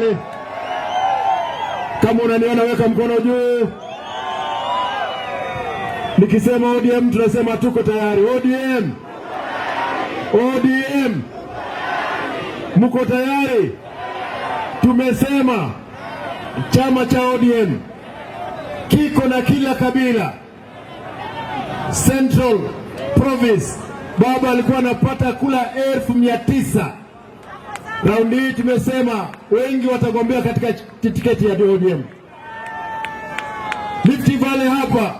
tafadhali? Kama unaniona weka mkono juu. Nikisema ODM tunasema tuko tayari. ODM. ODM. Mko tayari? Tumesema chama cha ODM kiko na kila kabila. Central Province baba alikuwa anapata kula 900. Raundi hii tumesema wengi watagombea katika tiketi ya ODM. Rift Valley hapa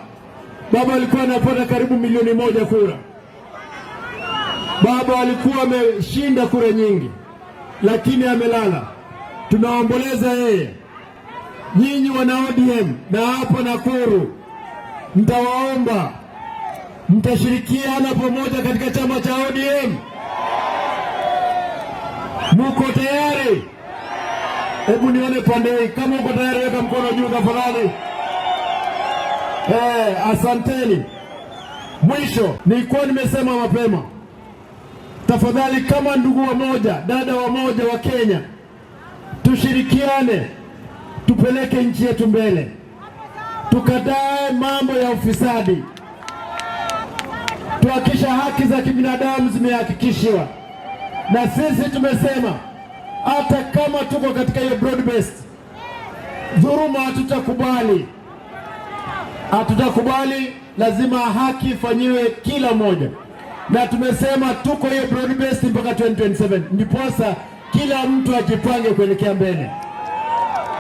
baba alikuwa anapata karibu 1,000,000 kura. Baba alikuwa ameshinda kura nyingi, lakini amelala. Tunaomboleza yeye. Nyinyi wana ODM na hapa Nakuru, mtawaomba mtashirikiana pamoja katika chama cha ODM. Muko tayari? Hebu nione pande hii. Kama uko tayari weka mkono juu tafadhali. Asanteni. Mwisho, nilikuwa nimesema mapema, tafadhali kama ndugu wamoja, dada wamoja wa Kenya, tushirikiane, tupeleke nchi yetu mbele, tukatae mambo ya ufisadi, tuhakikisha haki za kibinadamu zimehakikishiwa. Na sisi tumesema hata kama tuko katika hiyo broad based, dhuluma hatutakubali, lazima haki ifanyiwe kila mmoja. Na tumesema tuko hiyo broad based mpaka 2027, ndiposa kila mtu ajipange kuelekea mbele.